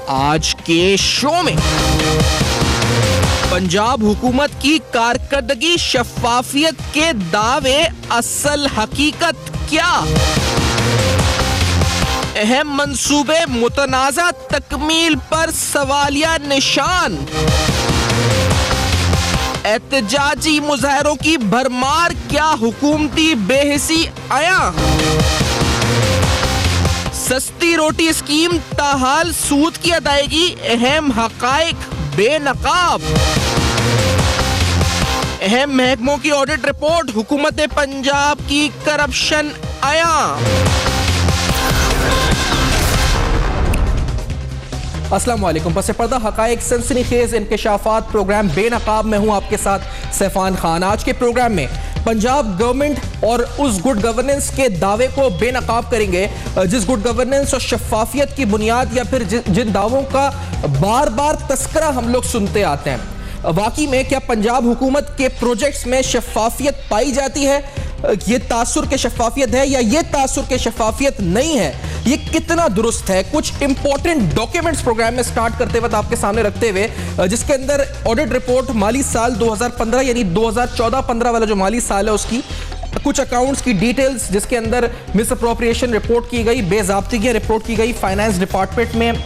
आज के शो में पंजाब हुकूमत की कारकर्दगी, शफाफियत के दावे, असल हकीकत क्या, अहम मंसूबे मुतनाज़ा तकमील पर सवालिया निशान, एहतजाजी मुजाहरों की भरमार, क्या हुकूमती बेहिसी आया, सस्ती रोटी स्कीम ताहाल सूद की अदायगी, अहम हकाइक बेनकाब, अहम महकमों की ऑडिट रिपोर्ट, हुकूमत पंजाब की करप्शन आया। अस्सलाम वालेकुम। पस पर्दा हकाइक सनसनीखेज इंकशाफात प्रोग्राम बेनकाब में हूँ आपके साथ सैफान खान। आज के प्रोग्राम में पंजाब गवर्नमेंट और उस गुड गवर्नेंस के दावे को बेनकाब करेंगे जिस गुड गवर्नेंस और शफाफियत की बुनियाद या फिर जिन दावों का बार बार तस्करा हम लोग सुनते आते हैं। वाकई में क्या पंजाब हुकूमत के प्रोजेक्ट्स में शफाफियत पाई जाती है? ये तासुर के शफाफियत है या ये तासुर के शफाफियत नहीं है? ये कितना दुरुस्त है? कुछ इंपॉर्टेंट डॉक्यूमेंट्स प्रोग्राम में स्टार्ट करते वक्त आपके सामने रखते हुए, जिसके अंदर ऑडिट रिपोर्ट माली साल 2015 यानी 2014-15 वाला जो माली साल है उसकी कुछ अकाउंट्स की डिटेल्स, जिसके अंदर मिस अप्रोप्रिएशन रिपोर्ट की गई, बेज़ाब्तिगी रिपोर्ट की गई, फाइनेंस डिपार्टमेंट में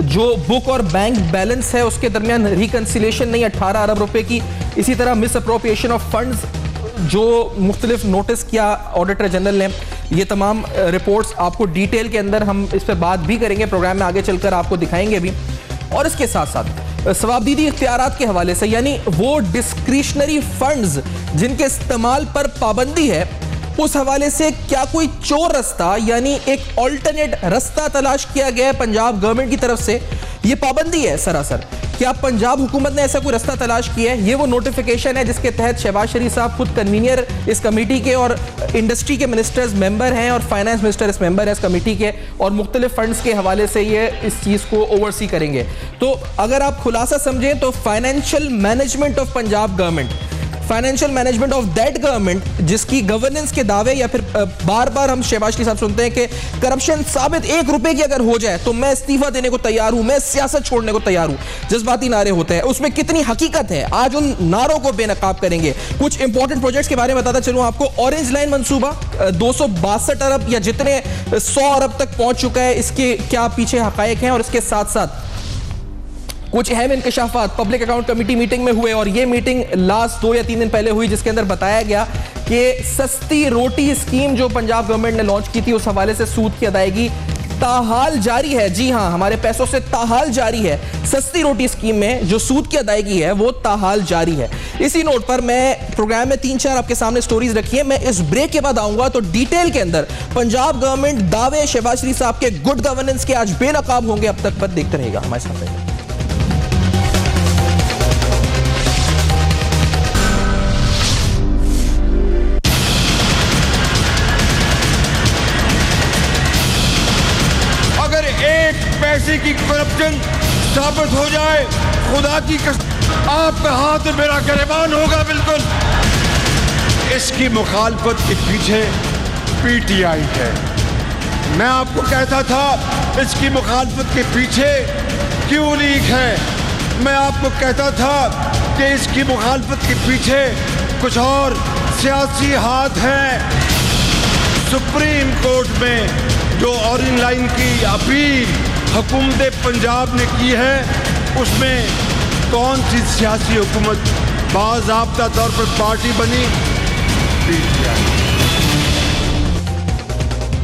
जो बुक और बैंक बैलेंस है उसके दरमियान रिकंसिलेशन नहीं 18 अरब रुपए की, इसी तरह मिस अप्रोप्रिएशन ऑफ फंड्स जो मुख्तलिफ नोटिस किया ऑडिटर जनरल ने। ये तमाम रिपोर्ट्स आपको डिटेल के अंदर हम इस पर बात भी करेंगे, प्रोग्राम में आगे चलकर आपको दिखाएंगे भी। और इसके साथ साथ सवाबदीदी इख्तियारात के हवाले से, यानी वो डिस्क्रिशनरी फंड्स जिनके इस्तेमाल पर पाबंदी है, उस हवाले से क्या कोई चोर रास्ता यानी एक ऑल्टरनेट रास्ता तलाश किया गया है पंजाब गवर्नमेंट की तरफ से? ये पाबंदी है सरासर। क्या पंजाब हुकूमत ने ऐसा कोई रास्ता तलाश किया है? ये वो नोटिफिकेशन है जिसके तहत शहबाज शरीफ साहब खुद कन्वीनियर इस कमेटी के और इंडस्ट्री के मिनिस्टर्स मेंबर हैं और फाइनेंस मिनिस्टर इस मेंबर है इस कमेटी के, और मुख्तलिफ फंड्स के हवाले से ये इस चीज़ को ओवरसी करेंगे। तो अगर आप खुलासा समझें तो financial management of Punjab government, financial management of that government जिसकी गवर्नेंस के दावे, या फिर बार बार हम शहबाज के साथ सुनते हैं कि करप्शन साबित 1 रुपए की अगर हो जाए तो मैं इस्तीफा देने को तैयार हूं, मैं सियासत छोड़ने को तैयार हूं, जज्बाती नारे होते हैं। उसमें कितनी हकीकत है, आज उन नारों को बेनकाब करेंगे। कुछ इंपॉर्टेंट प्रोजेक्ट्स के बारे में बताता चलूं आपको। ऑरेंज लाइन मंसूबा 262 अरब या जितने 100 अरब तक पहुंच चुका है, इसके क्या पीछे हकायक हैं? और इसके साथ साथ कुछ अहम इंकशाफात पब्लिक अकाउंट कमेटी मीटिंग में हुए, और ये मीटिंग लास्ट 2 या 3 दिन पहले हुई, जिसके अंदर बताया गया कि सस्ती रोटी स्कीम जो पंजाब गवर्नमेंट ने लॉन्च की थी उस हवाले से सूद की अदायगी ताहाल जारी है। जी हां, हमारे पैसों से ताहाल जारी है। सस्ती रोटी स्कीम में जो सूद की अदायगी है वो ताहाल जारी है। इसी नोट पर मैं प्रोग्राम में 3-4 आपके सामने स्टोरीज रखी है। मैं इस ब्रेक के बाद आऊंगा तो डिटेल के अंदर पंजाब गवर्नमेंट दावे शहबाज शरीफ साहब के गुड गवर्नेंस के आज बेनकाब होंगे। अब तक पर देखते रहेगा हमारे साथ। पैसे की करप्शन साबित हो जाए, खुदा की कसम आपका हाथ मेरा गिरबान होगा। बिल्कुल इसकी मुखालफत के पीछे पीटीआई है। मैं आपको कहता था इसकी मुखालफत के पीछे क्यों लीग है। मैं आपको कहता था कि इसकी मुखालफत के पीछे कुछ और सियासी हाथ हैं। सुप्रीम कोर्ट में जो ऑरेंज लाइन की अपील हुकूमत पंजाब ने की है, उसमें कौन सी सियासी हुकूमत बाज़ाब्ता तौर पर पार्टी बनी?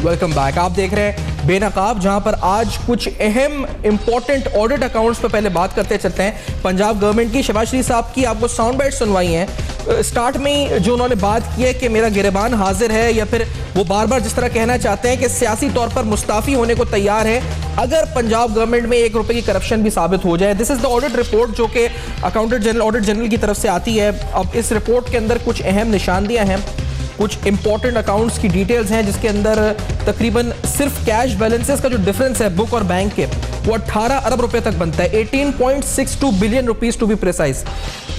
Welcome back. आप देख रहे हैं बेनकाब, जहां पर आज कुछ अहम इंपॉर्टेंट ऑडिट अकाउंट्स पर पहले बात करते चलते हैं पंजाब गवर्नमेंट की। शहबाज शरीफ साहब की आपको साउंड बाइट सुनवाई हैं। स्टार्ट में ही जो उन्होंने बात की है कि मेरा गिरबान हाजिर है, या फिर वो बार बार जिस तरह कहना चाहते हैं कि सियासी तौर पर मुस्ताफी होने को तैयार है अगर पंजाब गवर्नमेंट में 1 रुपए की करप्शन भी साबित हो जाए। This is the audit report जो कि अकाउंटेंट जनरल ऑडिट जनरल की तरफ से आती है। अब इस रिपोर्ट के अंदर कुछ अहम निशानदियां हैं, कुछ इंपॉर्टेंट अकाउंट्स की डिटेल्स हैं, जिसके अंदर तकरीबन सिर्फ कैश बैलेंसेस का जो डिफरेंस है बुक और बैंक के वो 18 अरब रुपए तक बनता है, 18.62 billion rupees to be precise.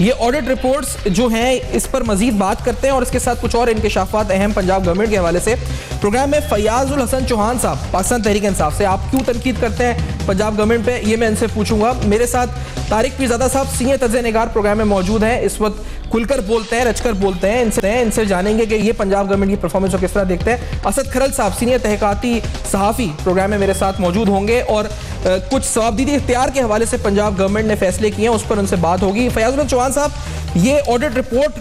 ये ऑडिट रिपोर्ट्स जो हैं इस पर मजीद बात करते हैं और इसके साथ कुछ और इंकशाफात अहम पंजाब गवर्नमेंट के हवाले से। प्रोग्राम में फयाजुल हसन चौहान साहब पाकिस्तान तहरीक इंसाफ से, आप क्यों तनकीद करते हैं पंजाब गवर्नमेंट पे, ये मैं इनसे पूछूंगा। मेरे साथ तारिक पीरजादा साहब सीनियर तज्ज़-ए-निगार प्रोग्राम में मौजूद हैं, इस वक्त खुलकर बोलते हैं, रचकर बोलते हैं। इनसे जानेंगे कि ये पंजाब गवर्नमेंट की परफॉर्मेंस को किस तरह देखते हैं। असद खरल साहब सीनियर तहकाती सहाफ़ी प्रोग्राम में मेरे साथ मौजूद होंगे और कुछ सवाबदीदी इख्तियार के हवाले से पंजाब गवर्नमेंट ने फैसले किए हैं, उस पर उनसे बात होगी। फयाजुल चौहान साहब, ये ऑडिट रिपोर्ट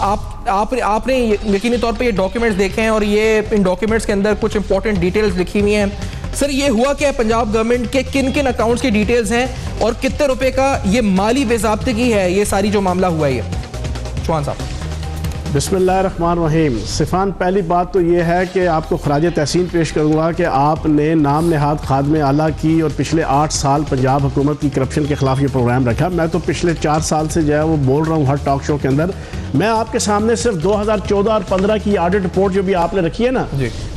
आपने यकीनी तौर पे ये डॉक्यूमेंट्स देखे हैं और ये इन डॉक्यूमेंट्स के अंदर कुछ इंपॉर्टेंट डिटेल्स लिखी हुई हैं। सर, ये हुआ क्या है, पंजाब गवर्नमेंट के किन किन अकाउंट्स की डिटेल्स हैं और कितने रुपए का ये माली बेज़ाब्तगी है, ये सारी जो मामला हुआ है। ये चौहान साहब। बिस्मिल्लाहिर्रहमानिर्रहीम। सिफान, पहली बात तो ये है कि आपको खराज तहसीन पेश करूँगा कि आपने नाम नहाद खादमे आला की और पिछले 8 साल पंजाब हुकूमत की करप्शन के ख़िलाफ़ ये प्रोग्राम रखा। मैं तो पिछले 4 साल से जो है वो बोल रहा हूँ हर टॉक शो के अंदर। मैं आपके सामने सिर्फ 2014 और 15 की ऑडिट रिपोर्ट जो भी आपने रखी है ना,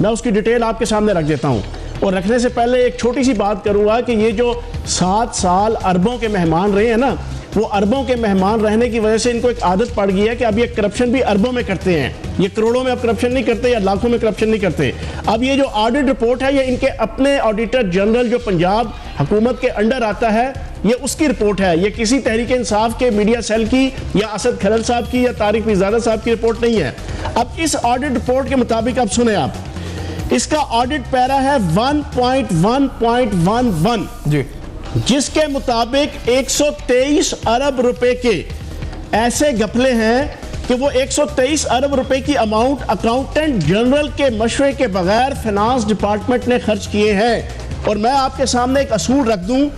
मैं उसकी डिटेल आपके सामने रख देता हूँ। और रखने से पहले एक छोटी सी बात करूँगा कि ये जो 7 साल अरबों के मेहमान रहे हैं ना, वो अरबों के मेहमान रहने की वजह से इनको एक आदत पड़ गई है कि अब ये करप्शन भी अरबों में करते हैं। ये करोड़ों में अब करप्शन नहीं करते या लाखों में करप्शन नहीं करते। अब ये जो ऑडिट रिपोर्ट है ये इनके अपने ऑडिटर जनरल जो पंजाब हुकूमत के अंडर आता है, ये उसकी रिपोर्ट है। ये किसी तहरीक इंसाफ के मीडिया सेल की या असद खरल साहब की या तारिक पीरजादा साहब की रिपोर्ट नहीं है। अब इस ऑडिट रिपोर्ट के मुताबिक अब सुने आप, इसका ऑडिट पैरा है 1.1.11 जी, जिसके मुताबिक 123 अरब रुपए के ऐसे घपले हैं कि वो 123 अरब रुपए की अमाउंट अकाउंटेंट जनरल के मशवरे के बगैर फाइनेंस डिपार्टमेंट ने खर्च किए हैं। और मैं आपके सामने एक असूल रख दूं,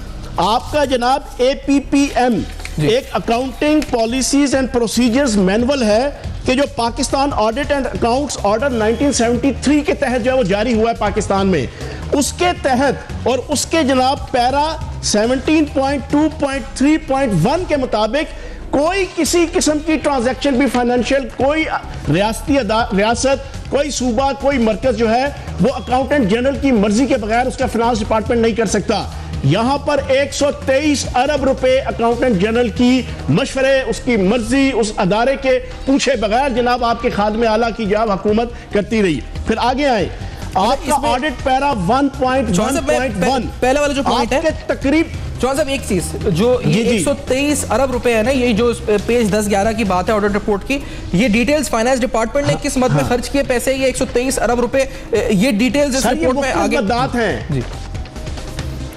आपका जनाब APPM एक accounting policies and procedures manual है कि जो Pakistan audit and accounts order 1973 के तहत जो है वो जारी हुआ है पाकिस्तान में, उसके तहत और उसके जनाब पैरा 17.2.3.1 के मुताबिक कोई किसी किस्म की ट्रांजैक्शन भी फाइनेंशियल, कोई रियासत, कोई सूबा, कोई मरकज जो है वो अकाउंटेंट जनरल की मर्जी के बगैर उसका फाइनेंस डिपार्टमेंट नहीं कर सकता। यहां पर 123 अरब रुपए अकाउंटेंट जनरल की मशवरे, उसकी मर्जी, उस अदारे के पूछे बगैर जनाब आपके खादमे आला की जनाब हुकूमत करती रही। फिर आगे आए, आपका ऑडिट पैरा 1.1.1 पहला वाला जो पॉइंट है तकरीब चौहान साहब, एक चीज जो ये 123 अरब रुपए है ना, ये जो पेज 10-11 की बात है ऑडिट रिपोर्ट की, ये डिटेल्स फाइनेंस डिपार्टमेंट ने किस मद में खर्च किए पैसे, ये 123 अरब रुपए, ये डिटेल्स इस रिपोर्ट में आगे मददात हैं जी।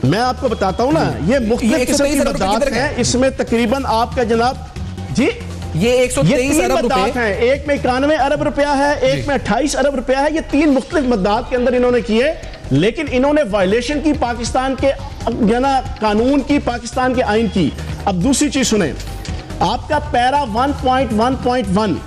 मैं आपको बताता हूं ना, ये मुख्तलिफ किस्म की मददात हैं। इसमें तकरीबन आपका जनाब जी ये 123 अरब रुपए हैं। एक में 91 अरब रुपया है, एक में 28 अरब रुपया है। ये 3 मुख्तलिफ मददात के अंदर इन्होंने किए, लेकिन इन्होंने वायलेशन की पाकिस्तान के कानून की, पाकिस्तान के आइन की। अब दूसरी चीज सुने, आपका पैरा 1.1.1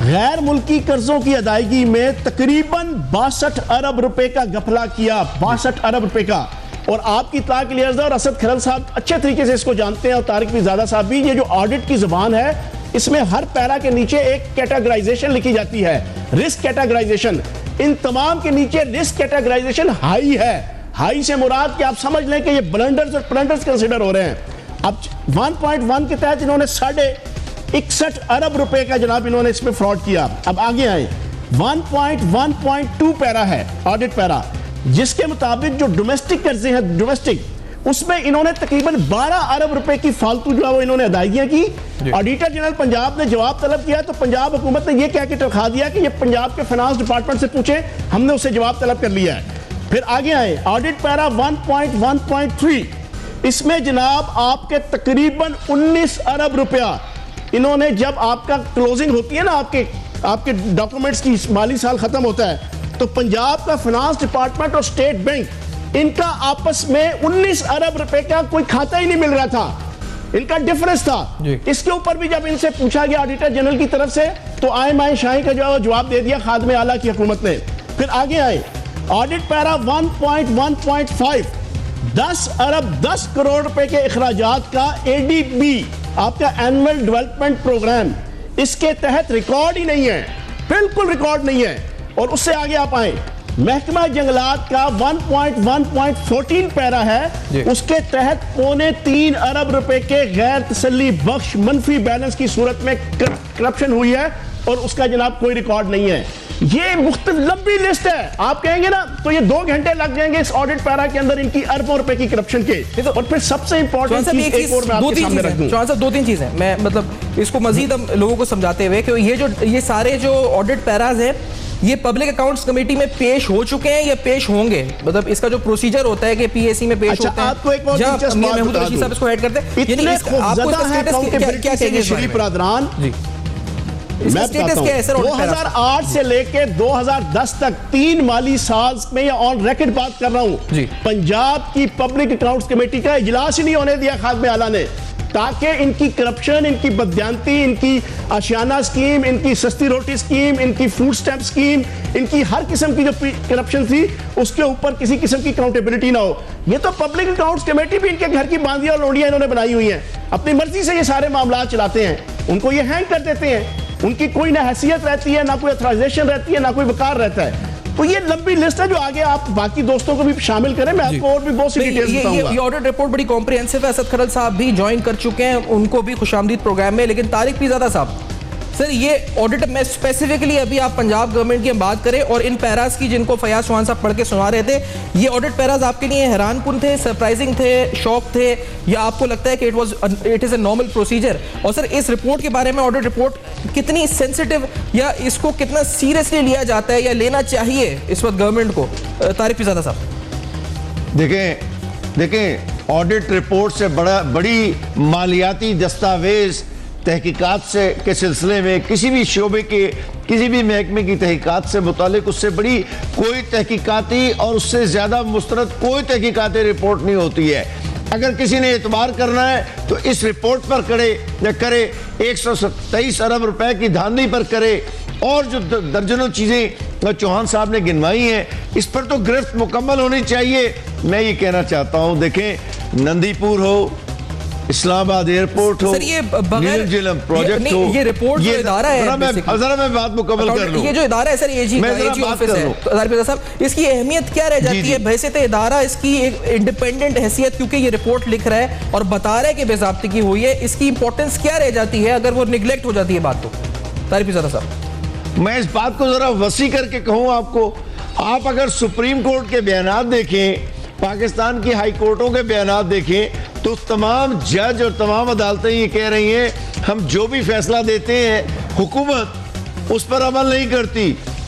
गैर मुल्की कर्जों की अदायगी में तकरीबन 62 अरब रुपए का घपला किया, 62 अरब रुपए का। और आपकी इत्तला के लिए और असद खरल साहब अच्छे तरीके से इसको जानते हैं और तारिक पीरजादा साहब भी, ये जो ऑडिट की जुबान है इसमें हर पैरा के नीचे एक कैटेगराइजेशन लिखी जाती है, रिस्क कैटेगराइजेशन। इन तमाम के नीचे रिस्क कैटेगराइजेशन हाई है। हाई से मुराद कि आप समझ लें कि ये ब्लंडर्स और प्लंडर्स कंसिडर हो रहे हैं। अब 1.1 के तहत इन्होंने 61 अरब रुपए का जनाब इन्होंने इसमें फ्रॉड किया। अब आगे आए, 1.1.2 पैरा है ऑडिट पैरा, जिसके मुताबिक जो डोमेस्टिक कर्जे हैं, डोमेस्टिक, उसमें इन्होंने तकरीबन 12 अरब रुपए की फालतू जो है वो इन्होंने अदायगियां की। ऑडिटर जनरल पंजाब ने जवाब तलब किया तो पंजाब हुकूमत ने यह कह के टरखा दिया कि ये पंजाब के फाइनेंस डिपार्टमेंट से पूछे, हमने उससे जवाब तलब कर लिया है। फिर आगे आए, ऑडिट पैरा 1.1.3, इसमें जनाब आपके तकरीबन 19 अरब रुपया इन्होंने, जब आपका क्लोजिंग होती है ना, आपके डॉक्यूमेंट्स की माली साल खत्म होता है, तो पंजाब का फाइनेंस डिपार्टमेंट और स्टेट बैंक, इनका आपस में 19 अरब रुपए का कोई खाता ही नहीं मिल रहा था, इनका डिफरेंस था। इसके ऊपर भी जब इनसे पूछा गया ऑडिटर जनरल की तरफ से, तो आए माए शाही का जवाब दे दिया खादमे आला की हुकूमत ने। फिर आगे आए, ऑडिट पैरा 1.1.5, 10 अरब 10 करोड़ रुपए के अखराजात का ADB, आपका एनुअल डेवलपमेंट प्रोग्राम, इसके तहत रिकॉर्ड ही नहीं है, बिल्कुल रिकॉर्ड नहीं है। और उससे आगे आप आए, महकमा जंगलात का 1.1.14 पैरा है, उसके तहत 3.25 अरब रुपए के गैर तसल्ली बख्श मनफी बैलेंस की सूरत में करप्शन हुई है और उसका जनाब कोई रिकॉर्ड नहीं है। ये मुख्तलिफ लंबी लिस्ट है, आप कहेंगे ना तो ये 2 घंटे लग जाएंगे इस ऑडिट पैरा के अंदर इनकी अरबों रुपए की करप्शन के। और फिर सबसे इंपॉर्टेंट चीज एक और मैं आपके सामने रख दूं। चौहान साहब 2-3 चीजें मैं मतलब इसको मजीद हम लोगों को समझाते हुए कि ये सारे जो ऑडिट पैराज हैं ये पब्लिक अकाउंट्स कमेटी में पेश हो चुके हैं या पेश होंगे, मतलब इसका जो प्रोसीजर होता है कि पीएसी में पेश होते हैं। आपको एक और दिलचस्प बात बता दूं, साहब इसको ऐड करते हैं, इतने खौफजदा हैं अकाउंटेबिलिटी से शरीफ बरादरान। मैं बताता हूं 2008 से लेके 2010 तक 3 माली साल में या ऑन रिकॉर्ड बात कर रहा हूं, पंजाब की पब्लिक अकाउंट्स कमेटी का इजलास ही नहीं होने दिया खाद्य आला ने, ताकि इनकी करप्शन, इनकी बदयांती, इनकी आशियाना स्कीम, इनकी सस्ती रोटी स्कीम, इनकी फूड स्टैंप स्कीम, इनकी हर किस्म की जो करप्शन थी उसके ऊपर किसी किस्म की अकाउंटेबिलिटी ना हो। ये तो पब्लिक अकाउंट्स कमेटी भी इनके घर की बांदियां और लोडियां इन्होंने बनाई हुई हैं, अपनी मर्जी से ये सारे मामला चलाते हैं, उनको ये हैंग कर देते हैं, उनकी कोई ना हैसियत रहती है, ना कोई अथराइजेशन रहती है, ना कोई वकार रहता है। तो ये लंबी लिस्ट है जो आगे आप बाकी दोस्तों को भी शामिल करें, मैं आपको और भी बहुत सी डिटेल्स बताऊंगा। ये ऑडिट रिपोर्ट बड़ी कॉम्प्रिहेंसिव है, असद खरल साहब भी ज्वाइन कर चुके हैं, उनको भी खुशामदीद प्रोग्राम में। लेकिन तारिक पीरज़ादा साहब, सर ये ऑडिट में स्पेसिफिकली अभी आप पंजाब गवर्नमेंट की बात करें और इन पैराज की जिनको फयाज चौहान साहब पढ़ के सुना रहे थे, ये ऑडिट पैराज आपके लिए हैरानकुन थे, सरप्राइजिंग थे, शॉक थे, या आपको लगता है कि it is a normal procedure? और सर इस रिपोर्ट के बारे में, ऑडिट रिपोर्ट कितनी सेंसिटिव या इसको कितना सीरियसली लिया जाता है या लेना चाहिए इस वक्त गवर्नमेंट को? तारिक पीरज़ादा साहब देखें ऑडिट रिपोर्ट से बड़ी मालियाती दस्तावेज तहकीकात से के सिलसिले में किसी भी शोबे के किसी भी महकमे की तहकीकात से मुतालिक उससे बड़ी कोई तहकीकाती और उससे ज़्यादा मुस्तरद कोई तहकीकाती रिपोर्ट नहीं होती है। अगर किसी ने एतबार करना है तो इस रिपोर्ट पर करे 127 अरब रुपए की धांधली पर करे, और जो दर्जनों चीज़ें चौहान साहब ने गिनवाई हैं इस पर तो गिरफ्त मुकम्मल होनी चाहिए। मैं ये कहना चाहता हूँ, देखें नंदीपुर हो, इस्लामाबाद एयरपोर्ट हो, नीलम झीलम प्रोजेक्ट हो, ये रिपोर्ट जो इदारा है, जरा मैं बात मुकम्मल कर लूं। ये जो इदारा है सर, एजी ऑफिस है, तो साहब इसकी अहमियत क्या रह जाती है? हैसियत इदारा, इसकी एक इंडिपेंडेंट हैसियत, क्योंकि ये रिपोर्ट लिख रहा है और बता रहा है कि बेज़ाब्तगी हुई है, इसकी इंपॉर्टेंस क्या रह जाती है अगर वो निगलेक्ट हो जाती है बात? तो तारिक पीरज़ादा साहब, मैं इस बात को जरा वसी करके कहूँ आपको, आप अगर सुप्रीम कोर्ट के बयान देखें, पाकिस्तान की हाई कोर्टों के बयान देखें, तो तमाम जज और तमाम अदालतें ये कह रही हैं हम जो भी फैसला देते हैं हुकूमत उस पर अमल नहीं करती।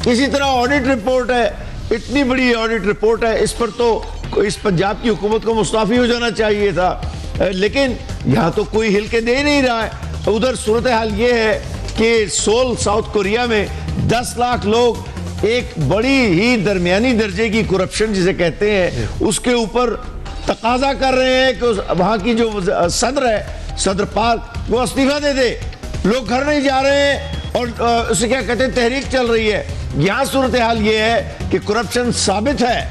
इसी तरह ऑडिट रिपोर्ट है, इतनी बड़ी ऑडिट रिपोर्ट है, इस पर तो इस पंजाब की हुकूमत को मुस्ताफी हो जाना चाहिए था, लेकिन यहाँ तो कोई हिल के दे नहीं रहा है। उधर सूरत हाल ये है कि सोल साउथ कोरिया में 10 लाख लोग एक बड़ी ही दरमियानी दर्जे की करप्शन जिसे कहते हैं उसके ऊपर तकाजा कर रहे हैं कि वहाँ की जो सदर है, सदर पार्क, वो इस्तीफा दे दे। लोग घर नहीं जा रहे हैं और उसे क्या कहते हैं, तहरीक चल रही है। यहाँ सूरत हाल ये है कि करप्शन साबित है।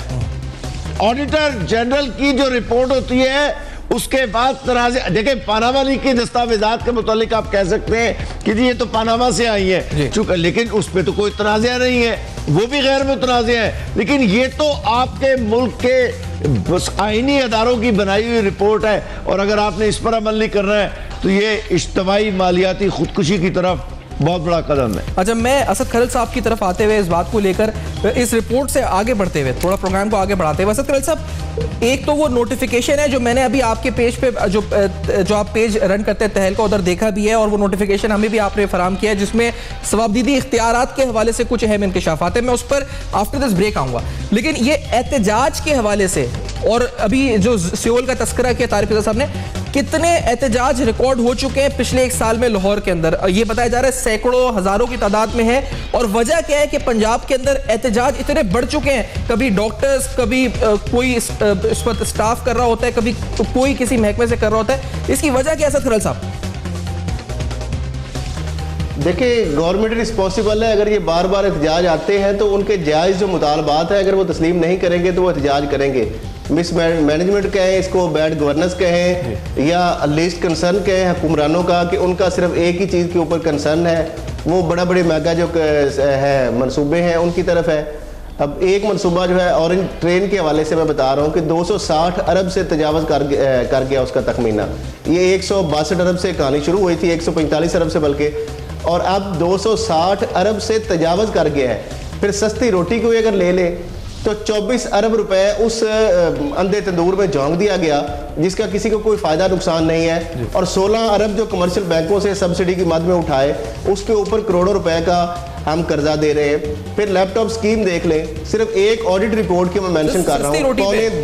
ऑडिटर जनरल की जो रिपोर्ट होती है उसके बाद तनाज़े, देखें पानामा लीक की दस्तावेजात के मुतालिक आप कह सकते हैं कि जी ये तो पानामा से आई है, चूंकि लेकिन उस पर तो कोई तनाज़ा नहीं है, वो भी गैर मुतनाज़े है। लेकिन ये तो आपके मुल्क के आईनी अदारों की बनाई हुई रिपोर्ट है, और अगर आपने इस पर अमल नहीं करना है तो ये इज्तिमाई मालियाती खुदकुशी की तरफ बहुत बड़ा कदम है। अच्छा, मैं असद खरल साहब की तरफ आते हुए इस बात को लेकर, इस रिपोर्ट से आगे बढ़ते हुए, थोड़ा प्रोग्राम को आगे बढ़ाते हुए, असद खरल साहब, एक तो वो नोटिफिकेशन है जो मैंने अभी आपके पेज पे जो आप पेज रन करते हैं तहल का, उधर देखा भी है, और वो नोटिफिकेशन हमें भी आपने फराहम किया है जिसमें सवाबदीदी इख्तियारात के हवाले से कुछ अहम इंकशाफात है। मैं उस पर आफ्टर दिस ब्रेक आऊँगा। लेकिन ये एहतजाज के हवाले से, और अभी जो सियोल का तस्करा किया तारिक पीरज़ादा साहब ने, कितने एहतजाज रिकॉर्ड हो चुके हैं पिछले 1 साल में लाहौर के अंदर? ये बताया जा रहा है सैकड़ों हजारों की तादाद में है। और वजह क्या है कि पंजाब के अंदर एहतजाज इतने बढ़ चुके हैं, कभी डॉक्टर्स, कभी कोई इस पर स्टाफ कर रहा होता है, कभी कोई किसी महकमे से कर रहा होता है। इसकी वजह क्या है असद खरल साहब? देखिए, गवर्नमेंट रिस्पॉन्सिबल है। अगर ये बार बार एहतजाज आते हैं तो उनके जायज़ जो मुतालबात है अगर वो तस्लीम नहीं करेंगे तो वो एहतजाज करेंगे। मिस मैनेजमेंट कहें इसको, बैड गवर्नेंस कहें, या लीस्ट कंसर्न कहें हुक्मरानों का, कि उनका सिर्फ एक ही चीज़ के ऊपर कंसर्न है, वो बड़े बड़े मेगा जो है मंसूबे हैं उनकी तरफ है। अब एक मनसूबा जो है ऑरेंज ट्रेन के हवाले से मैं बता रहा हूँ कि 260 अरब से तजावज़ कर गया उसका तखमीना। ये 162 अरब से कहानी शुरू हुई थी, 145 अरब से बल्कि, और अब 260 अरब से तजावज़ कर गया है। फिर सस्ती रोटी को अगर ले ले तो 24 अरब रुपए उस अंधे तंदूर में झोंक दिया गया, जिसका किसी को कोई फ़ायदा नुकसान नहीं है। और 16 अरब जो कमर्शियल बैंकों से सब्सिडी की मद में उठाए, उसके ऊपर करोड़ों रुपए का हम कर्जा दे रहे हैं। फिर लैपटॉप स्कीम देख लें, सिर्फ एक ऑडिट रिपोर्ट की मैं मेंशन कर रहा हूँ,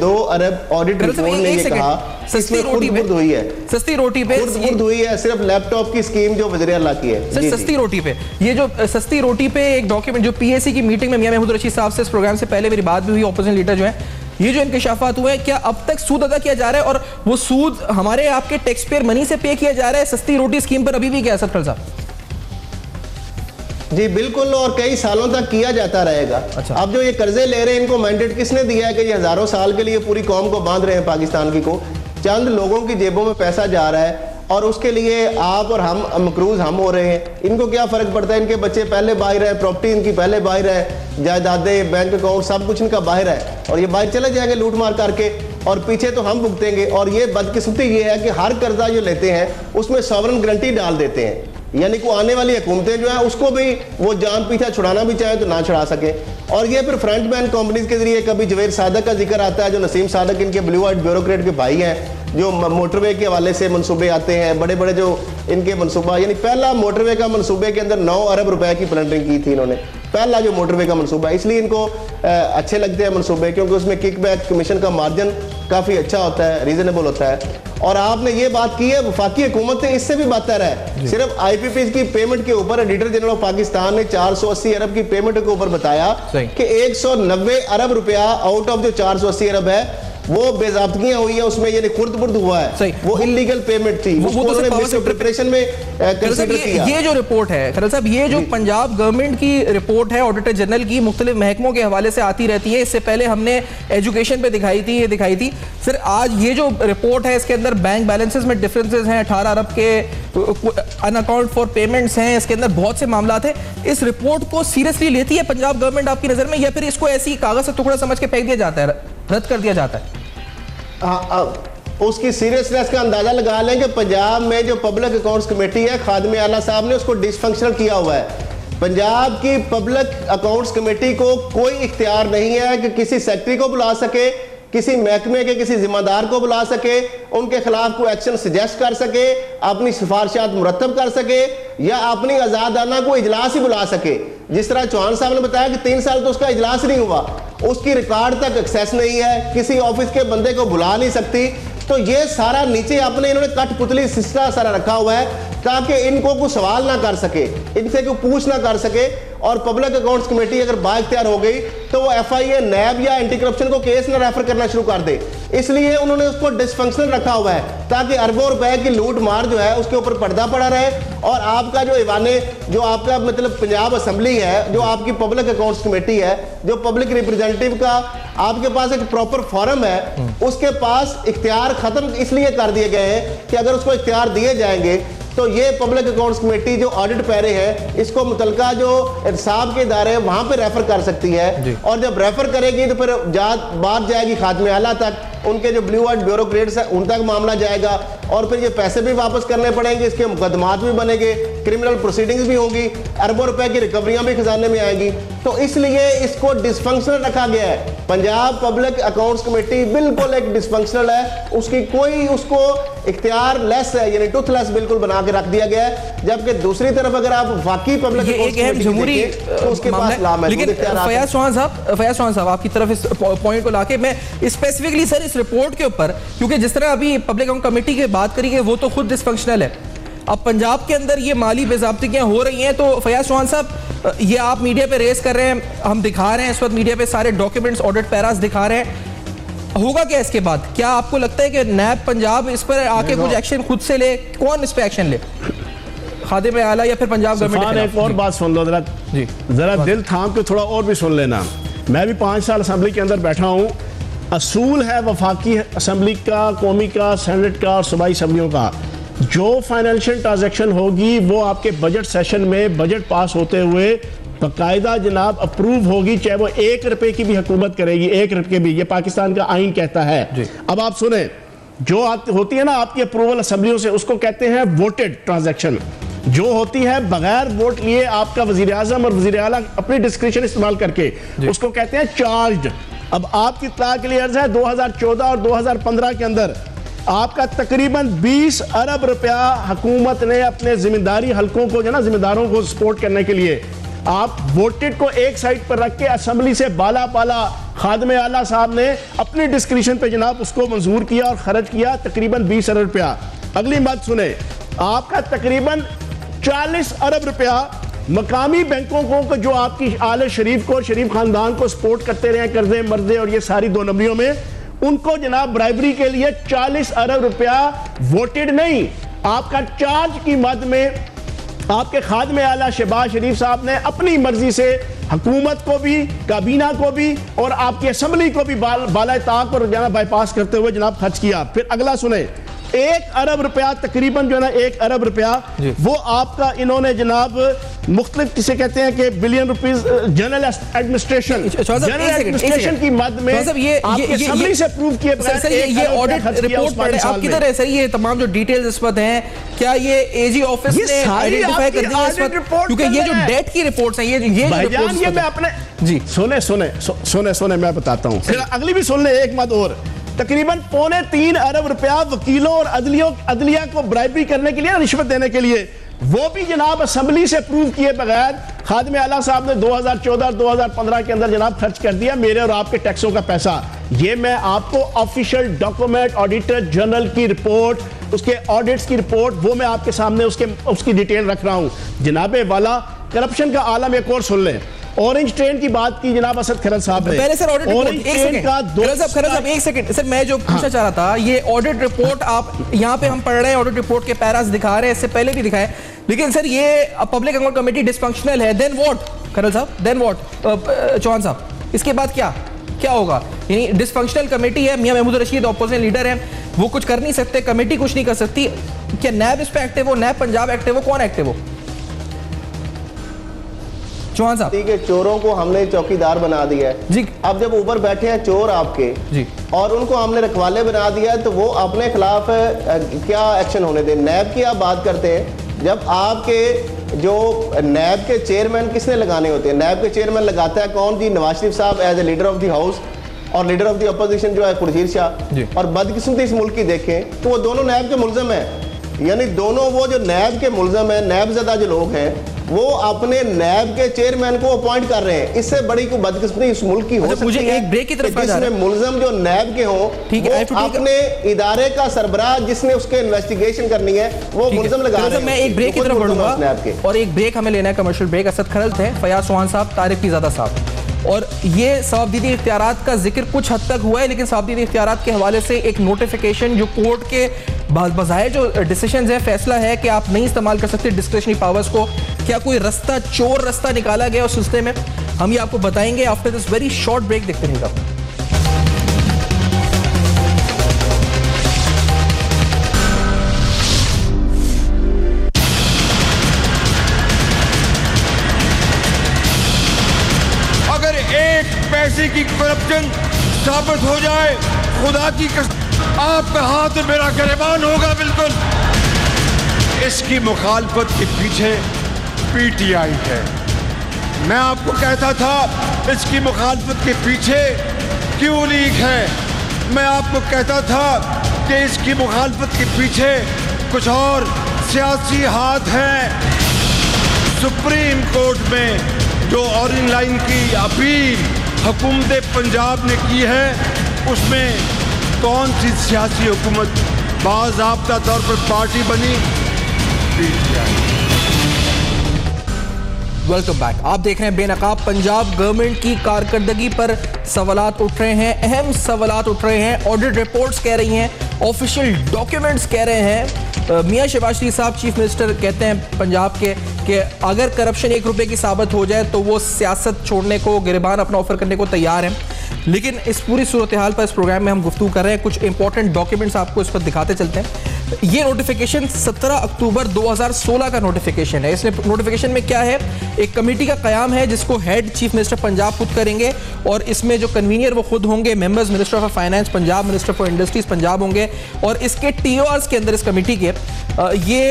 2 अरब ऑडिट रिपोर्ट ने ये कहा सस्ती रोटी पे हुई है, सस्ती रोटी पे हुई है, सिर्फ लैपटॉप की स्कीम जो वज़ीर आला की है। सर सस्ती रोटी पे, ये जो सस्ती रोटी पे एक डॉक्यूमेंट जो पीएसी की मीटिंग में मियां महमूद रशीद साहब से इस प्रोग्राम से पहले मेरी बात भी हुई, ऑपोजिशन लीडर जो है, ये जो इंकशाफात हुए हैं, क्या अब तक सूद अदा किया जा रहा है और वो सूद हमारे आपके टैक्स पेयर मनी से पे किया जा रहा है सस्ती रोटी स्कीम पर अभी भी? क्या सर साहब? जी बिल्कुल, और कई सालों तक किया जाता रहेगा। अच्छा। अब जो ये कर्जे ले रहे हैं, इनको मैंडेट किसने दिया है कि ये हजारों साल के लिए पूरी कौम को बांध रहे हैं पाकिस्तान की को? चंद लोगों की जेबों में पैसा जा रहा है और उसके लिए आप और हम मकरूज हम हो रहे हैं। इनको क्या फर्क पड़ता है? इनके बच्चे पहले बाहर है, प्रॉपर्टी इनकी पहले बाहर है, जायदादें, बैंक अकाउंट सब कुछ इनका बाहर है, और ये बाहर चले जाएंगे लूट मार करके, और पीछे तो हम भुगतेंगे। और ये बदकिस्मती ये है कि हर कर्जा जो लेते हैं उसमें सॉवरन गारंटी डाल देते हैं, यानी कि आने वाली हुकूमतें जो है उसको भी वो जान पीछा छुड़ाना भी चाहे तो ना छुड़ा सके। और ये फिर फ्रंटमैन कंपनीज के जरिए, कभी जवेद सादक का जिक्र आता है, जो नसीम सादक इनके ब्लू आइट ब्यूरोक्रेट के भाई हैं, जो मोटरवे के हवाले से मनसूबे आते हैं, बड़े बड़े जो इनके मनसूबा, यानी पहला मोटरवे का मनसूबे के अंदर 9 अरब रुपए की प्लंडरिंग की थी इन्होंने, पहला जो मोटरवे का मनसूबा। इसलिए इनको अच्छे लगते हैं मनसूबे, क्योंकि उसमें किकबैक कमीशन का मार्जिन काफ़ी अच्छा होता है, रीजनेबल होता है। और आपने ये बात की है, वफाकी हुकूमत इससे भी बदतर है। सिर्फ IPPs की पेमेंट के ऊपर ऑडिटर जनरल ऑफ पाकिस्तान ने 480 अरब की पेमेंट के ऊपर बताया कि 190 अरब रुपया आउट ऑफ जो 480 अरब है वो बेज़ाब्तियां हुई है उसमें, यानी खुर्द-बुर्द हुआ है, वो इलीगल पेमेंट थी, वो तो प्रिपरेशन में कंसीडर किया। ये जो रिपोर्ट है खरल साहब, ये जो पंजाब गवर्नमेंट की रिपोर्ट है ऑडिटर जनरल की, मुख्तलिफ महकमों के हवाले से आती रहती है। इससे पहले हमने एजुकेशन पे दिखाई थी, ये दिखाई थी। सर आज ये जो रिपोर्ट है इसके अंदर बैंक बैलेंसेस में डिफरेंसेस हैं, 18 अरब के अनअकाउंट फॉर पेमेंट्स हैं, इसके अंदर बहुत से मामला हैं। इस रिपोर्ट को सीरियसली लेती है पंजाब गवर्नमेंट आपकी नज़र में, या फिर इसको ऐसी कागज से टुकड़ा समझ के फेंक दिया जाता है, रद्द कर दिया जाता है? उसकी सीरियसनेस का अंदाजा लगा लें कि पंजाब में जो पब्लिक अकाउंट्स कमेटी है, खादिम आला साहब ने उसको डिसफंक्शनल किया हुआ है। पंजाब की पब्लिक अकाउंट्स कमेटी को कोई इख्तियार नहीं है कि किसी सेक्रेटरी को बुला सके, किसी महकमे के किसी जिम्मेदार को बुला सके, उनके खिलाफ कोई एक्शन सजेस्ट कर सके, अपनी सिफारिशात मुरतब कर सके, या अपनी आजादाना को इजलास ही बुला सके। जिस तरह चौहान साहब ने बताया कि 3 साल तो उसका इजलास नहीं हुआ, उसकी रिकॉर्ड तक एक्सेस नहीं है, किसी ऑफिस के बंदे को बुला नहीं सकती। तो ये सारा नीचे अपने इन्होंने कठपुतली सिस्टम सारा रखा हुआ है ताकि इनको कोई सवाल ना कर सके, इनसे कोई पूछ ना कर सके। और पब्लिक अकाउंट्स कमेटी अगर बाइख्तियार हो गई तो वो FIA, नैब या एंटी करप्शन को केस ना रेफर करना शुरू कर दे। इसलिए उन्होंने उसको डिसफंक्शनल रखा हुआ है ताकि अरबों रुपए की लूट मार जो है उसके ऊपर पर्दा पड़ा रहे। और आपका जो ईवाने, जो आपका मतलब पंजाब असेंबली है, जो आपकी पब्लिक अकाउंट्स कमेटी है, जो पब्लिक रिप्रेजेंटेटिव का आपके पास एक प्रॉपर फॉरम है, उसके पास इख्तियार खत्म इसलिए कर दिए गए हैं कि अगर उसको इख्तियार दिए जाएंगे तो ये पब्लिक अकाउंट्स कमेटी जो ऑडिट पैरे है, इसको मुतलका जो इंसाफ के इदारे हैं वहां पे रेफर कर सकती है। और जब रेफर करेगी तो फिर बात जाएगी खादिम आला तक, उनके जो ब्लू आइट ब्यूरोक्रेट्स हैं उन तक मामला जाएगा, और फिर ये पैसे भी वापस करने पड़ेंगे, इसके मुकदमात भी बनेंगे, क्रिमिनल प्रोसीडिंग्स भी होंगी, अरबों रुपए की रिकवरियां भी खजाने में आएंगी। तो इसलिए इसको डिसफंक्शनल रखा गया है। पंजाब पब्लिक अकाउंट्स कमेटी बिल्कुल एक डिसफंक्शनल है, उसकी कोई उसको इख्तियार लेस है, यानी टूथलेस बिल्कुल बना के रख दिया गया है। जबकि दूसरी तरफ अगर आप वाकई पब्लिक एक अहम जमहूरी तो उसके पास लेकिन फयाज चौहान साहब आपकी तरफ इस पॉइंट को लाके मैं स्पेसिफिकली सर इस रिपोर्ट के ऊपर, क्योंकि जिस तरह अभी पब्लिक अकाउंट कमेटी की बात करी वो तो खुद डिसफंक्शनल है, अब पंजाब के अंदर ये माली बेज़ाब्तियां हो रही हैं, तो फयाज चौहान साहब ये आप मीडिया पे रेस कर रहे हैं, हम दिखा रहे हैं इस वक्त मीडिया पे सारे डॉक्यूमेंट्स, ऑडिट पैरास दिखा रहे हैं, होगा क्या इसके बाद? क्या आपको लगता है कि नैब पंजाब इस पर आके कुछ एक्शन खुद से ले? कौन इस पर एक्शन ले, खादिम आला या फिर पंजाब गवर्नमेंट? एक और बात सुन लो जरा दिल थाम के थोड़ा और भी सुन लेना। मैं भी 5 साल असेंबली के अंदर बैठा हूँ। असूल है वफाकी असेंबली का, कौमी का, सेनेट का और सूबाई असेंबलियों का, जो फाइनेंशियल ट्रांजैक्शन होगी वो आपके बजट सेशन में बजट पास होते हुए बाकायदा जनाब अप्रूव होगी, चाहे वो 1 रुपए की भी हुकूमत करेगी, 1 रुपए भी, ये पाकिस्तान का आइन कहता है। अब आप सुने, जो होती है ना आपकी अप्रूवल असेंबलियों से, उसको कहते हैं वोटेड ट्रांजैक्शन। जो होती है बगैर वोट लिए आपका वजीर आजम और वजीर आला अपनी डिस्क्रिप्शन इस्तेमाल करके, उसको कहते हैं चार्ज्ड। अब आपकी इत्तला के लिए अर्ज है, 2014 और 2015 के अंदर आपका तकरीबन 20 अरब रुपया हुकूमत ने अपने जिम्मेदारी हलकों को, जो ना जिम्मेदारों को सपोर्ट करने के लिए, आप वोटेड को एक साइड पर रख के असेंबली से बाला बाला खादमे आला साहब ने अपनी डिस्क्रिप्शन पे जनाब उसको मंजूर किया और खर्च किया तकरीबन 20 अरब रुपया। अगली बात सुने, आपका तकरीबन 40 अरब रुपया मकामी बैंकों को, जो आपकी आले शरीफ को, शरीफ खानदान को सपोर्ट करते रहे कर्जे मर्जे और ये सारी 2 नंबरियों में, उनको जनाब ब्राइबरी के लिए 40 अरब रुपया वोटेड नहीं, आपका चार्ज की मद में आपके खादमे आला शहबाज शरीफ साहब ने अपनी मर्जी से हुकूमत को भी, काबीना को भी और आपकी असेंबली को भी बाला ताक और जनाब बाईपास करते हुए जनाब खर्च किया। फिर अगला सुने, 1 अरब रुपया तकरीबन जो है ना 1 अरब रुपया वो आपका इन्होंने जनाब मुख्तलिफ किसे कहते हैं कि बिलियन रुपीस जनरल एडमिनिस्ट्रेशन की मद में असेंबली से प्रूव किए बगैर ये ऑडिट रिपोर्ट पढ़े आप किधर है सर? ये तमाम जो डिटेल्स इस पर हैं, क्या ये एजी ऑफिस ने आइडेंटिफाई कर दी है इस पर? क्योंकि ये जो डेट की रिपोर्ट्स हैं, ये रिपोर्ट्स, ये मैं अपने जी सुने मैं बताता हूं, फिर अगली भी सुन ले एक मत और। तकरीबन 2.25 अरब रुपया वकीलों और अदलिया को ब्राइबरी करने के लिए, रिश्वत देने के लिए, वो भी जनाब असेंबली से प्रूव किए बगैर खादमे आला साहब ने 2014 और 2015 के अंदर जनाब खर्च कर दिया मेरे और आपके टैक्सों का पैसा। ये मैं आपको ऑफिशियल डॉक्यूमेंट, ऑडिटर जनरल की रिपोर्ट, उसके ऑडिट्स की रिपोर्ट, वो मैं आपके सामने उसकी डिटेल रख रहा हूं। जनाबे वाला करप्शन का आलम एक और सुन लें। ऑरेंज ट्रेन की बात की जनाब असद खरल साहब ने, पहले सर ऑडिट रिपोर्ट, एक सेकंड सर, मैं जो पूछना चाह रहा था, ये ऑडिट रिपोर्ट आप यहाँ पे हम पढ़ रहे हैं, ऑडिट रिपोर्ट के पैरास दिखा रहे हैं, इससे पहले भी दिखाए, लेकिन सर ये पब्लिक अकाउंट कमेटी डिसफंक्शनल है, देन व्हाट खरल साहब, देन व्हाट चौहान साहब, इसके बाद क्या होगा? यानी डिसफंक्शनल कमेटी है, मियां महमूद रशीद ऑपोजिशन लीडर है, वो कुछ कर नहीं सकते, कमेटी कुछ नहीं कर सकती, क्या नैब इस पे एक्टिव हो, नैब पंजाब एक्टिव हो, कौन एक्टिव हो? चौहान साहब, ठीक है, चोरों को हमने चौकीदार बना दिया है जी। अब जब ऊपर बैठे हैं चोर आपके जी, और उनको हमने रखवाले बना दिया है, तो वो अपने खिलाफ क्या एक्शन होने दें? नैब की आप बात करते हैं, जब आपके जो नैब के चेयरमैन किसने लगाने होते हैं? नैब के चेयरमैन लगाता है कौन जी? Nawaz Sharif sahab as a leader of the house, और लीडर ऑफ द अपोजिशन जो है खुर्शीद शाह। और बदकिस्मती इस मुल्क की देखें तो वो दोनों नैब के मुलजम हैं, यानी दोनों वो जो नैब के मुलजम हैं, नैबज़दा जो लोग हैं, वो अपने नैब के चेयरमैन को अपॉइंट कर रहे हैं। इससे बड़ी कोई बदकिस्मती इस मुल्क की हो सकती है? मुझे एक ब्रेक की तरफ जिसमें मुलजम जो नैब के हों, ठीक है, अपने इदारे का सरबराह जिसने उसके इन्वेस्टिगेशन करनी है, वो मुलजम लगा रहे हैं। मैं एक ब्रेक की तरफ बढ़ूंगा, और एक ब्रेक हमें लेना है, कमर्शियल ब्रेक। असद खरल थे, फयाज चौहान साहब, तारिक पीरजादा साहब, और ये सवाबदीदी इख्तियारात का जिक्र कुछ हद तक हुआ है, लेकिन सवाबदीदी इख्तियारात के हवाले से एक नोटिफिकेशन जो कोर्ट के बजाय जो डिसीजंस है, फैसला है कि आप नहीं इस्तेमाल कर सकते डिस्क्रिशनरी पावर्स को, क्या कोई रास्ता, चोर रास्ता निकाला गया उस सिलसिले में? हम ये आपको बताएंगे after this very short break. देखते रहिएगा। अगर एक पैसे की करप्शन साबित हो जाए, खुदा की कसम आपका हाथ मेरा गिरबान होगा बिल्कुल। इसकी मुखालफत के पीछे पीटीआई है। मैं आपको कहता था इसकी मुखालफत के पीछे क्यों लीग है। मैं आपको कहता था कि इसकी मुखालफत के पीछे कुछ और सियासी हाथ हैं। सुप्रीम कोर्ट में जो ऑरेंज लाइन की अपील हुकूमत पंजाब ने की है, उसमें कौन सी सियासी हुकूमत बाज़ाब्ता तौर पर पार्टी बनी? Welcome back. आप देख रहे हैं बेनकाब पंजाब। गवर्नमेंट की कारकर्दगी पर सवालात उठ रहे हैं, अहम सवालात उठ रहे हैं। ऑडिट रिपोर्ट्स कह रही हैं, ऑफिशियल डॉक्यूमेंट्स कह रहे हैं। मियां शहबाज शरीफ साहब चीफ मिनिस्टर कहते हैं पंजाब के कि अगर करप्शन 1 रुपए की साबित हो जाए तो वो सियासत छोड़ने को, गिरबान अपना ऑफर करने को तैयार हैं। लेकिन इस पूरी सूरत हाल पर इस प्रोग्राम में हम गुफ्तगू कर रहे हैं। कुछ इंपॉर्टेंट डॉक्यूमेंट्स आपको इस पर दिखाते चलते हैं। ये नोटिफिकेशन 17 अक्टूबर 2016 का नोटिफिकेशन है। इस नोटिफिकेशन में क्या है, एक कमेटी का क़याम है जिसको हेड चीफ मिनिस्टर पंजाब खुद करेंगे और इसमें जो कन्वीनियर वो खुद होंगे, members minister of finance Punjab, minister for industries Punjab होंगे। और इसके TORs के अंदर इस कमेटी के ये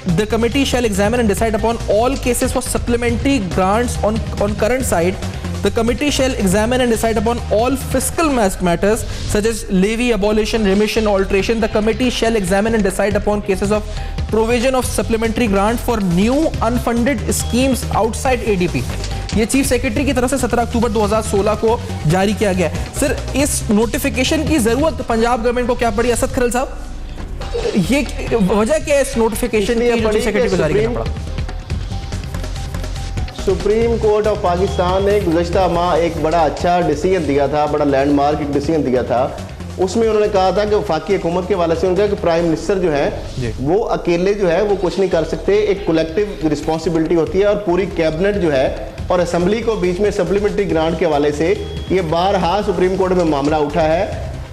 the committee shell examine and decide upon all cases for supplementary grants on current side. The committee shall examine and decide upon all fiscal matters such as levy, abolition, remission, alteration. The committee shall examine and decide upon cases of provision of supplementary grant for new unfunded schemes outside ADP. ये chief secretary की तरफ से 17 अक्टूबर 2016 को जारी किया गया। Sir, इस notification की जरूरत पंजाब गवर्नमेंट को क्या पड़ी असद खरल साहब? ये वजह क्या है इस नोटिफिकेशन की जो चीफ सेक्रेटरी को जारी करना पड़ा? सुप्रीम कोर्ट ऑफ पाकिस्तान ने गुज़श्ता माह एक बड़ा अच्छा डिसीजन दिया था, बड़ा लैंडमार्क एक डिसीजन दिया था। उसमें उन्होंने कहा था कि वफाकी हुकूमत के हवाले से उनका कि प्राइम मिनिस्टर जो है वो अकेले जो है वो कुछ नहीं कर सकते, एक कलेक्टिव रिस्पॉन्सिबिलिटी होती है और पूरी कैबिनेट जो है और असेंबली को बीच में सप्लीमेंट्री ग्रांट के हवाले से ये बारहा सुप्रीम कोर्ट में मामला उठा है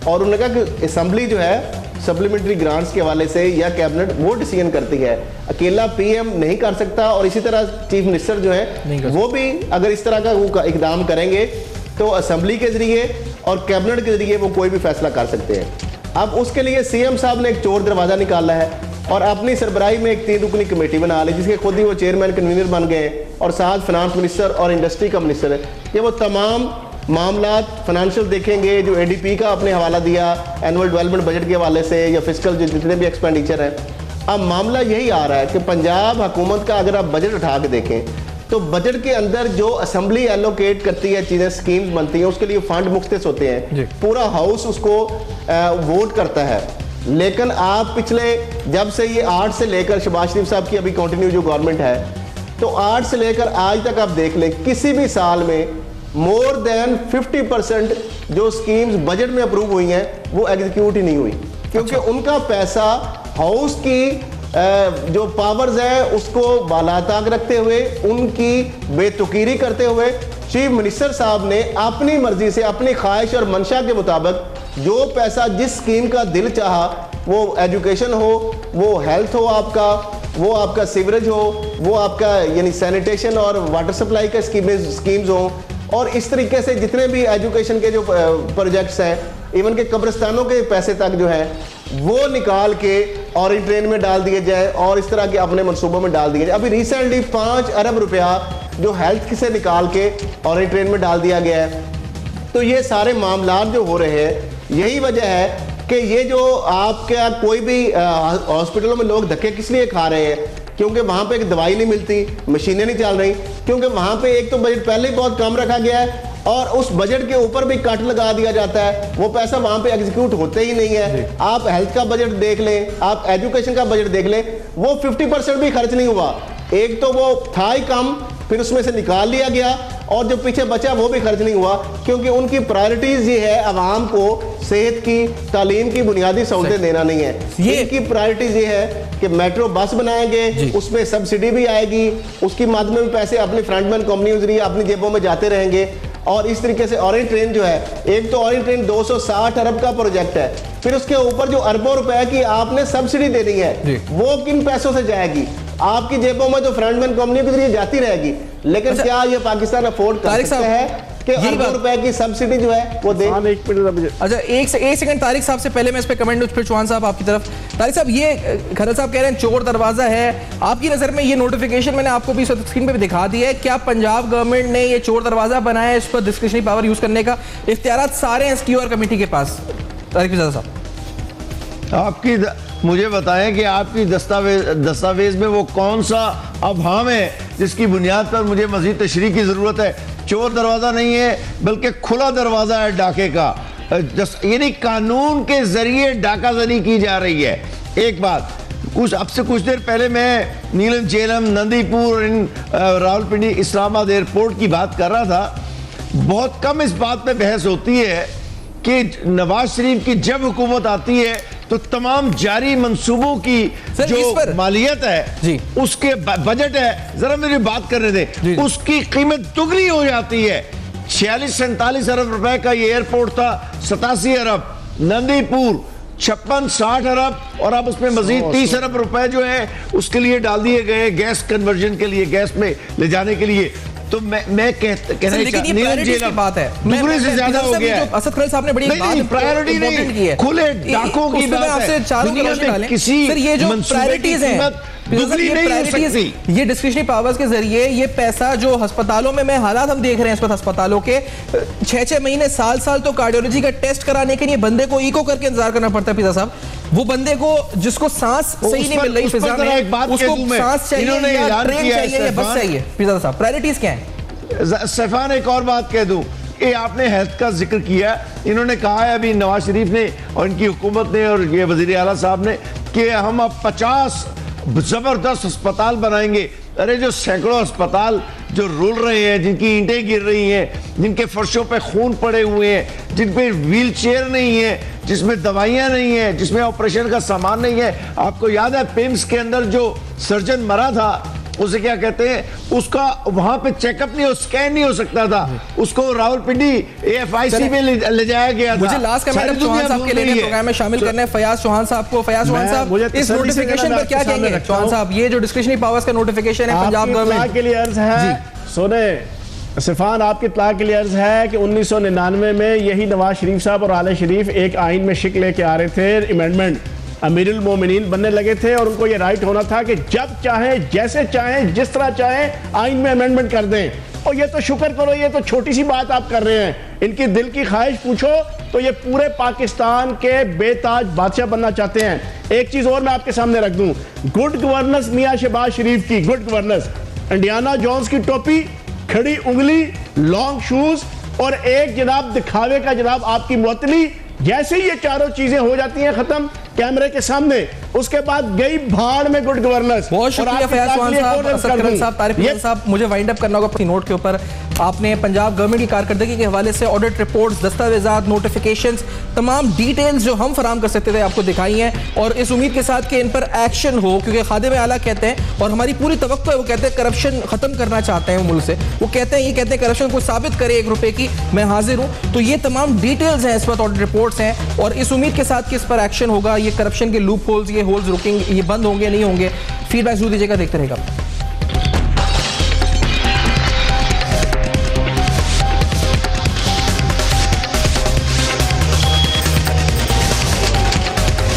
और उन्होंने कहा कि असेंबली जो है सप्लीमेंट्री ग्रांट्स के हवाले से या कैबिनेट वो डिसीजन करती है, अकेला PM नहीं कर सकता। और इसी तरह चीफ मिनिस्टर जो है वो भी अगर इस तरह का वो इकदाम करेंगे तो असेंबली के जरिए और कैबिनेट के जरिए वो कोई भी फैसला कर सकते हैं। अब उसके लिए CM साहब ने एक चोर दरवाज़ा निकाला है और अपनी सरबराही में एक 3 रुकनी कमेटी बना ली जिसके खुद ही वो चेयरमैन कन्वीनर बन गए और साथ फाइनेंस मिनिस्टर और इंडस्ट्री का मिनिस्टर है। ये वो तमाम मामलात फाइनेंशियल देखेंगे जो ADP का आपने हवाला दिया एनुअल डेवलपमेंट बजट के हवाले से या फिजिकल जितने भी एक्सपेंडिचर हैं। अब मामला यही आ रहा है कि पंजाब हुकूमत का अगर आप बजट उठा के देखें तो बजट के अंदर जो असेंबली एलोकेट करती है चीज़ें स्कीम्स बनती हैं उसके लिए फंड मुख्तस होते हैं, पूरा हाउस उसको वोट करता है। लेकिन आप पिछले जब से ये 8 से लेकर शहबाज शरीफ साहब की अभी कंटिन्यू जो गवर्नमेंट है तो 8 से लेकर आज तक आप देख लें किसी भी साल में मोर देन 50% जो स्कीम्स बजट में अप्रूव हुई हैं वो एग्जीक्यूट ही नहीं हुई क्योंकि उनका पैसा हाउस की जो पावर्स है उसको बालाताक रखते हुए उनकी बेतुकीरी करते हुए चीफ मिनिस्टर साहब ने अपनी मर्जी से अपनी ख्वाहिश और मंशा के मुताबिक जो पैसा जिस स्कीम का दिल चाहा, वो एजुकेशन हो, वो हेल्थ हो आपका, वो आपका सीवरेज हो, वो आपका यानी सैनिटेशन और वाटर सप्लाई का स्कीम्स हो और इस तरीके से जितने भी एजुकेशन के जो प्रोजेक्ट्स हैं इवन के कब्रिस्तानों के पैसे तक जो है वो निकाल के ऑरेंज ट्रेन में डाल दिए जाए और इस तरह के अपने मनसूबों में डाल दिए जाए। अभी रिसेंटली 5 अरब रुपया जो हेल्थ से निकाल के ऑरेंज ट्रेन में डाल दिया गया है। तो ये सारे मामला जो हो रहे हैं यही वजह है कि ये जो आपके कोई भी हॉस्पिटलों में लोग धक्के किस लिए खा रहे हैं क्योंकि वहाँ पे एक दवाई नहीं मिलती, मशीनें नहीं चल रही, क्योंकि वहाँ पे एक तो बजट पहले ही बहुत कम रखा गया है और उस बजट के ऊपर भी कट लगा दिया जाता है, वो पैसा वहाँ पे एग्जीक्यूट होते ही नहीं है। आप हेल्थ का बजट देख लें, आप एजुकेशन का बजट देख लें, वो 50% भी खर्च नहीं हुआ। एक तो वो था ही कम, फिर उसमें से निकाल लिया गया और जो पीछे बचा वो भी खर्च नहीं हुआ क्योंकि उनकी प्रायोरिटीज ये है आवाम को सेहत की, तालीम की बुनियादी सहूलतें देना नहीं है। इनकी प्रायोरिटीज ये है कि मेट्रो बस बनाएंगे, उसमें सब्सिडी भी आएगी, उसकी मद में भी पैसे अपनी फ्रंटमैन कंपनी जरिए अपनी जेबों में जाते रहेंगे और इस तरीके से ऑरेंज ट्रेन जो है, एक तो ऑरेंज ट्रेन 260 अरब का प्रोजेक्ट है, फिर उसके ऊपर जो अरबों रुपए की आपने सब्सिडी देनी है वो किन पैसों से जाएगी? आपकी जेबों में तो फ्रंटमैन कंपनी के जरिए जाती रहेगी, लेकिन अच्छा, क्या ये पाकिस्तान अफोर्ड कर सकता है कि अरबों रुपए की सब्सिडी जो है वो दे? अच्छा, एक सेकंड तारिक साहब से पहले मैं इस पे कमेंट फिर चौहान साहब आपकी तरफ। तारिक साहब, ये खरल साहब कह रहे हैं चोर दरवाजा है, आपकी नजर में ये नोटिफिकेशन मैंने आपको भी स्क्रीन पे भी दिखा दिया है, क्या पंजाब गवर्नमेंट ने ये चोर दरवाजा बनाया है? इस पर डिस्क्रिशनरी पावर यूज करने का इख्तियारात सारे हैं STOR कमेटी के पास। तारिक साहब, आपकी मुझे बताएं कि आपकी दस्तावेज में वो कौन सा अभाव है जिसकी बुनियाद पर मुझे मजीद तशरीह की ज़रूरत है? चोर दरवाज़ा नहीं है बल्कि खुला दरवाज़ा है डाके का, यानी कानून के ज़रिए डाकाजनी की जा रही है। एक बात, अब से कुछ देर पहले मैं नीलम झेलम, नंदीपुर, रावलपिंडी, इस्लामाबाद एयरपोर्ट की बात कर रहा था। बहुत कम इस बात पे बहस होती है कि नवाज शरीफ की जब हुकूमत आती है तो तमाम जारी मंसूबों की जो मालियत है, उसके बजट है, जरा मेरी बात करने दें, उसकी कीमत दुगनी हो जाती है। 46-47 अरब रुपए का ये एयरपोर्ट था, 87 अरब। नंदीपुर 56-60 अरब और अब उसमें मजीद 30 अरब रुपए जो है उसके लिए डाल दिए गए गैस कन्वर्जन के लिए, गैस में ले जाने के लिए। तो मैं कहना लेकिन ये प्रायोरिटीज की बात है, दुगने से ज्यादा हो गया है। असद खलील साहब ने बड़ी प्रायोरिटी नहीं, खुले डाकों की बात है। दुनिया में किसी ये जो प्रायोरिटीज हैं दुगनी नहीं हो सकती। ये डिस्क्रिशनरी पावर्स के जरिए ये पैसा जो अस्पतालों में हालात हम देख रहे हैं इस वक्त अस्पतालों के 6-6 महीने साल तो कार्डियोलॉजी का टेस्ट कराने के लिए बंदे को इको करके इंतजार करना पड़ता है। पिता साहब, वो बंदे को जिसको सांस सही नहीं मिल रही फिजा में, उसको सांस चाहिए या ट्रेन चाहिए या बस चाहिए। पिता साहब, प्रायोरिटीज क्या है? सैफान, एक और बात कह दूं, ये आपने हेल्थ का जिक्र किया, इन्होंने कहा है अभी नवाज शरीफ ने और इनकी हुकूमत ने और ये वजीर आला साहब ने कि हम अब 50 जबरदस्त अस्पताल बनाएंगे। अरे जो सैकड़ों अस्पताल जो रुल रहे हैं, जिनकी ईंटें गिर रही हैं, जिनके फर्शों पे खून पड़े हुए हैं, जिन पे व्हील चेयर नहीं है, जिसमें दवाइयां नहीं है, जिसमें ऑपरेशन का सामान नहीं है। आपको याद है पिम्स के अंदर जो सर्जन मरा था, उसे क्या कहते हैं, उसका वहां पे चेकअप नहीं हो, स्कैन नहीं हो सकता था, उसको रावलपिंडी AFIC में ले जाया गया था। मुझे लास्ट का मैडम चौहान साहब के लिए प्रोग्राम में शामिल करने फयाज चौहान साहब को। फयाज चौहान साहब, इस नोटिफिकेशन पर क्या कहेंगे? चौहान साहब, ये जो डिस्क्रिशनरी पावर्स का नोटिफिकेशन है पंजाब गवर्नमेंट के लिए अर्ज है, सुने सिफान, आपकी इत्तला के लिए अर्ज है कि 1999 में यही नवाज शरीफ साहब और आले शरीफ एक आइन में शिक लेके आ रहे थे, अमेंडमेंट अमीरुल मोमिनीन बनने लगे थे और उनको ये राइट होना था कि जब चाहें, जैसे चाहें, जिस तरह चाहें आइन में अमेंडमेंट कर दें। और ये तो शुक्र करो, ये तो छोटी सी बात आप कर रहे हैं। इनकी दिल की ख्वाहिश पूछो तो ये पूरे पाकिस्तान के बेताज बादशाह बनना चाहते हैं। एक चीज और मैं आपके सामने रख दूं, गुड गवर्नेंस मियां शहबाज शरीफ की गुड गवर्नेंस, इंडियाना जोन्स की टोपी, खड़ी उंगली, लॉन्ग शूज और एक जनाब दिखावे का जनाब आपकी मुअत्तली, जैसे ही ये चारों चीजें हो जाती हैं खत्म कैमरे के सामने, उसके बाद गई भाड़ में गुड गवर्नेंस। बहुत शुक्रिया फयाज चौहान साहब, असद खलील साहब, तारिक अहमद साहब। मुझे वाइंड अप करना होगा अपनी नोट के ऊपर। आपने पंजाब गवर्नमेंट की कारकर्दगी के हवाले से ऑडिट रिपोर्ट्स, दस्तावेजात, नोटिफिकेशंस, तमाम डिटेल्स जो हम फराम कर सकते थे आपको दिखाई हैं, और इस उम्मीद के साथ कि इन पर एक्शन हो, क्योंकि खादिम आला कहते हैं और हमारी पूरी तवक्को है, वो कहते हैं करप्शन खत्म करना चाहते हैं मुल्क से। वो कहते हैं करप्शन को साबित करे 1 रुपए की, मैं हाजिर हूं। तो ये तमाम डिटेल्स हैं, इस पर ऑडिट रिपोर्ट्स हैं, और इस उम्मीद के साथ कि इस पर एक्शन होगा। ये करप्शन के लूप होल्स, ये होल्स रुकेंगे, ये बंद होंगे नहीं होंगे, फीडबैक जरूर दीजिएगा, देखते रहेगा।